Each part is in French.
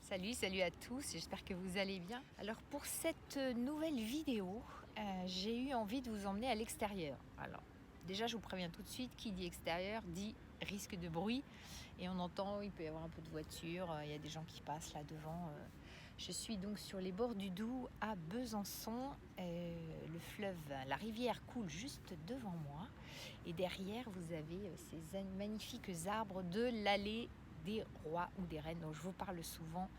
Salut à tous, j'espère que vous allez bien. Alors pour cette nouvelle vidéo, j'ai eu envie de vous emmener à l'extérieur. Alors déjà je vous préviens tout de suite, qui dit extérieur dit risque de bruit. Et on entend, il peut y avoir un peu de voiture, il y a des gens qui passent là devant. Je suis donc sur les bords du Doubs à Besançon. Le fleuve, la rivière coule juste devant moi. Et derrière vous avez ces magnifiques arbres de l'allée des rois ou des reines dont je vous parle souvent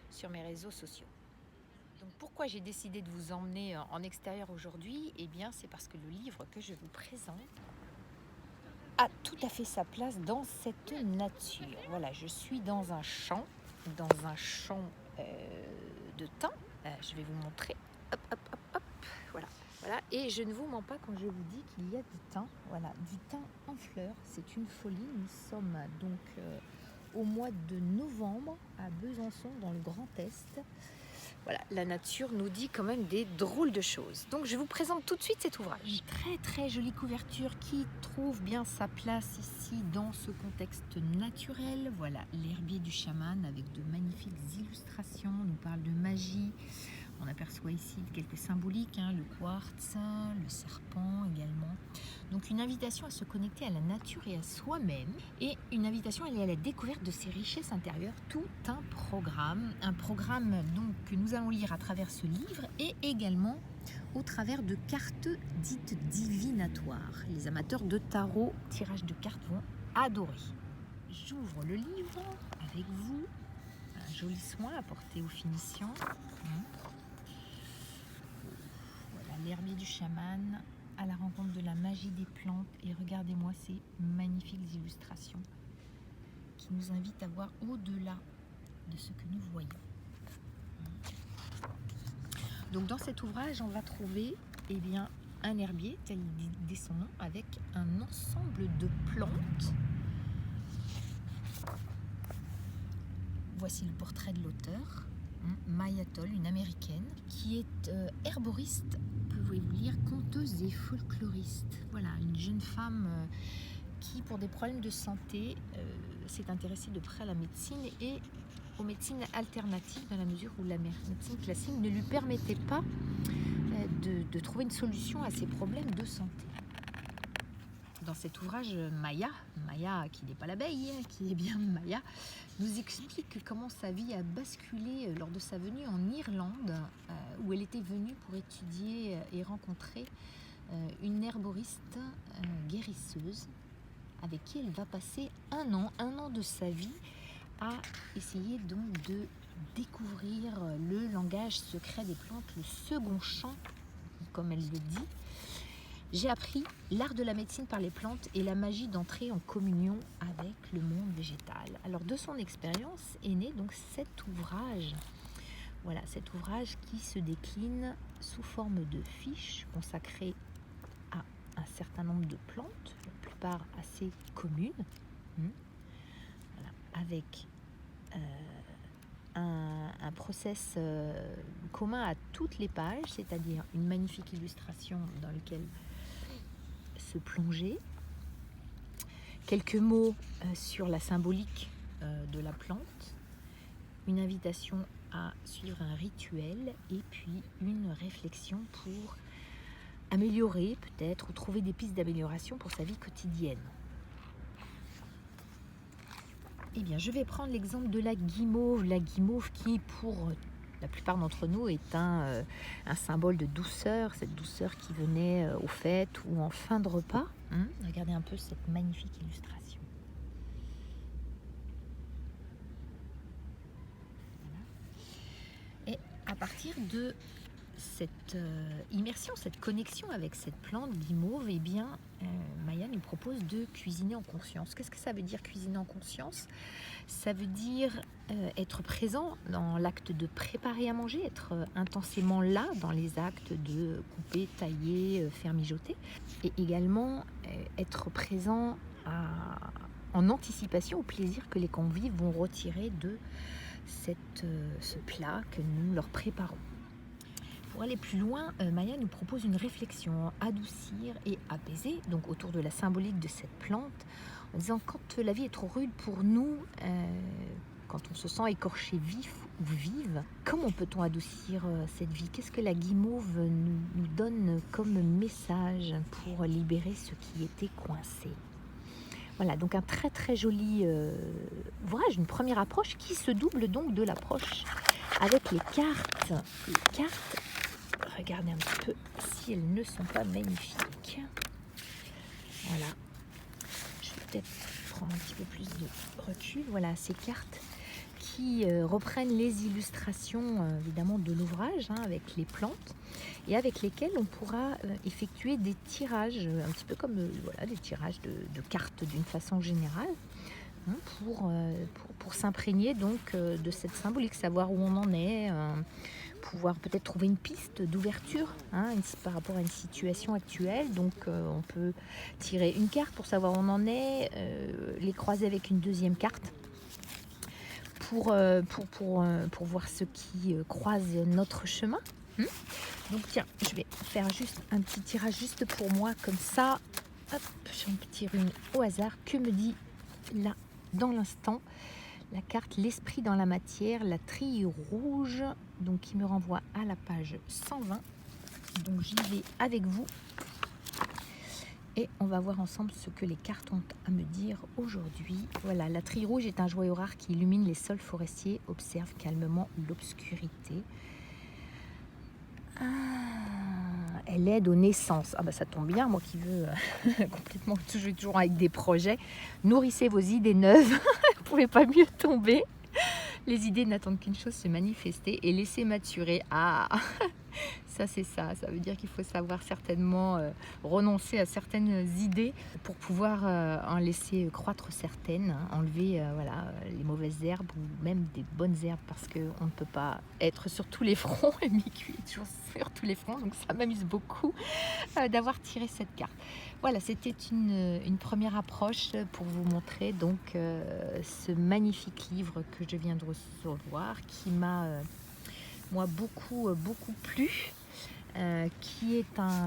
sur mes réseaux sociaux. Donc pourquoi j'ai décidé de vous emmener en extérieur aujourd'hui? Eh bien c'est parce que le livre que je vous présente a tout à fait sa place dans cette nature. Voilà, je suis dans un champ de thym. Je vais vous montrer. Hop, hop, hop, hop. Voilà. Voilà. Et je ne vous mens pas quand je vous dis qu'il y a du thym. Voilà, du thym en fleurs. C'est une folie. Nous sommes donc au mois de novembre à Besançon dans le Grand Est. Voilà, la nature nous dit quand même des drôles de choses. Donc je vous présente tout de suite cet ouvrage. Une très très jolie couverture qui trouve bien sa place ici dans ce contexte naturel. Voilà, l'herbier du chaman avec de magnifiques illustrations, on nous parle de magie. On aperçoit ici quelques symboliques, le quartz, le serpent également. Donc une invitation à se connecter à la nature et à soi-même. Et une invitation à aller à la découverte de ses richesses intérieures. Tout un programme donc que nous allons lire à travers ce livre et également au travers de cartes dites divinatoires. Les amateurs de tarot, tirage de cartes vont adorer. J'ouvre le livre avec vous. Un joli soin apporté aux finitions. L'herbier du chaman à la rencontre de la magie des plantes. Et regardez-moi ces magnifiques illustrations qui nous invitent à voir au-delà de ce que nous voyons. Donc dans cet ouvrage, on va trouver un herbier, tel dit son nom, avec un ensemble de plantes. Voici le portrait de l'auteur, Maya Toll, une américaine, qui est herboriste, pouvez-vous lire, conteuse et folkloriste. Voilà, une jeune femme qui, pour des problèmes de santé, s'est intéressée de près à la médecine et aux médecines alternatives, dans la mesure où la médecine classique ne lui permettait pas de trouver une solution à ses problèmes de santé. Dans cet ouvrage, Maya qui n'est pas l'abeille, qui est bien Maya, nous explique comment sa vie a basculé lors de sa venue en Irlande, où elle était venue pour étudier et rencontrer une herboriste guérisseuse, avec qui elle va passer un an de sa vie à essayer donc de découvrir le langage secret des plantes, le second chant, comme elle le dit. J'ai appris l'art de la médecine par les plantes et la magie d'entrer en communion avec le monde végétal. Alors de son expérience est né donc cet ouvrage. Voilà, cet ouvrage qui se décline sous forme de fiches consacrées à un certain nombre de plantes, la plupart assez communes, voilà, avec un process commun à toutes les pages, c'est-à-dire une magnifique illustration dans laquelle se plonger, quelques mots sur la symbolique de la plante, une invitation à suivre un rituel et puis une réflexion pour améliorer peut-être ou trouver des pistes d'amélioration pour sa vie quotidienne. Eh bien, je vais prendre l'exemple de la guimauve qui, pour la plupart d'entre nous, est un symbole de douceur, cette douceur qui venait aux fêtes ou en fin de repas. Regardez un peu cette magnifique illustration. Voilà. Et à partir de cette immersion, cette connexion avec cette plante guimauve, Maya nous propose de cuisiner en conscience. Qu'est-ce que ça veut dire cuisiner en conscience? Ça veut dire être présent dans l'acte de préparer à manger, être intensément là dans les actes de couper, tailler, faire mijoter, et également être présent en anticipation au plaisir que les convives vont retirer de ce plat que nous leur préparons. Pour aller plus loin, Maya nous propose une réflexion, adoucir et apaiser, donc autour de la symbolique de cette plante, en disant quand la vie est trop rude pour nous, quand on se sent écorché vif ou vive, comment peut-on adoucir cette vie? Qu'est-ce que la guimauve nous donne comme message pour libérer ce qui était coincé? Voilà, donc un très très joli ouvrage, une première approche qui se double donc de l'approche avec les cartes. Les cartes, regardez un petit peu si elles ne sont pas magnifiques. Voilà, je vais peut-être prendre un petit peu plus de recul. Voilà, ces cartes qui reprennent les illustrations évidemment de l'ouvrage avec les plantes et avec lesquelles on pourra effectuer des tirages, un petit peu comme voilà, des tirages de cartes d'une façon générale, hein, pour s'imprégner donc de cette symbolique, savoir où on en est, pouvoir peut-être trouver une piste d'ouverture par rapport à une situation actuelle. Donc on peut tirer une carte pour savoir où on en est, les croiser avec une deuxième carte pour voir ce qui croise notre chemin. Donc tiens, je vais faire juste un petit tirage juste pour moi, comme ça. Hop, j'en tire une au hasard. Que me dit là, dans l'instant, la carte L'esprit dans la matière, la trille rouge, donc qui me renvoie à la page 120. Donc j'y vais avec vous. Et on va voir ensemble ce que les cartes ont à me dire aujourd'hui. Voilà, la trille rouge est un joyau rare qui illumine les sols forestiers, observe calmement l'obscurité. Elle aide aux naissances. Ah bah ça tombe bien, moi qui veux complètement toujours avec des projets. Nourrissez vos idées neuves, vous ne pouvez pas mieux tomber. Les idées n'attendent qu'une chose, se manifester et laisser maturer. Ah, ça c'est ça. Ça veut dire qu'il faut savoir certainement renoncer à certaines idées pour pouvoir en laisser croître certaines, enlever voilà, les mauvaises herbes ou même des bonnes herbes, parce qu'on ne peut pas être sur tous les fronts et Miku est toujours sur tous les fronts, donc ça m'amuse beaucoup d'avoir tiré cette carte. Voilà, c'était une première approche pour vous montrer donc ce magnifique livre que je viens de recevoir, qui m'a moi beaucoup plu, qui est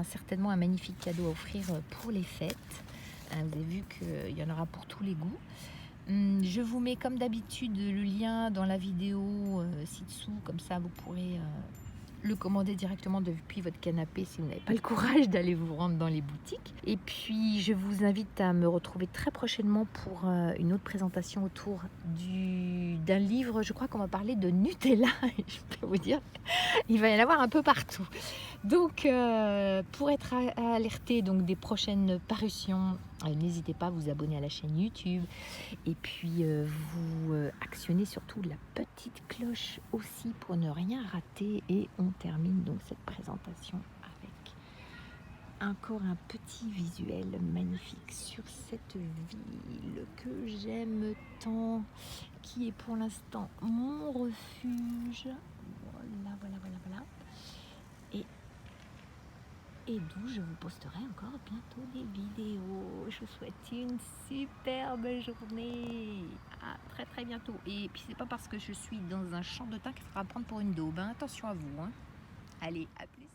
certainement un magnifique cadeau à offrir pour les fêtes. Vous avez vu qu'il y en aura pour tous les goûts. Je vous mets comme d'habitude le lien dans la vidéo ci-dessous, comme ça vous pourrez le commander directement depuis votre canapé si vous n'avez pas le courage d'aller vous rendre dans les boutiques. Et puis je vous invite à me retrouver très prochainement pour une autre présentation autour d'un livre. Je crois qu'on va parler de Nutella. Je peux vous dire, il va y en avoir un peu partout. Donc pour être alerté donc des prochaines parutions, n'hésitez pas à vous abonner à la chaîne YouTube et puis vous actionnez surtout la petite cloche aussi pour ne rien rater. Et on termine donc cette présentation avec encore un petit visuel magnifique sur cette ville que j'aime tant, qui est pour l'instant mon refuge. Voilà. Et d'où je vous posterai encore bientôt des vidéos. Je vous souhaite une superbe journée. À très très bientôt. Et puis c'est pas parce que je suis dans un champ de thym qu'il faudra prendre pour une daube. Attention à vous. Allez, à plus.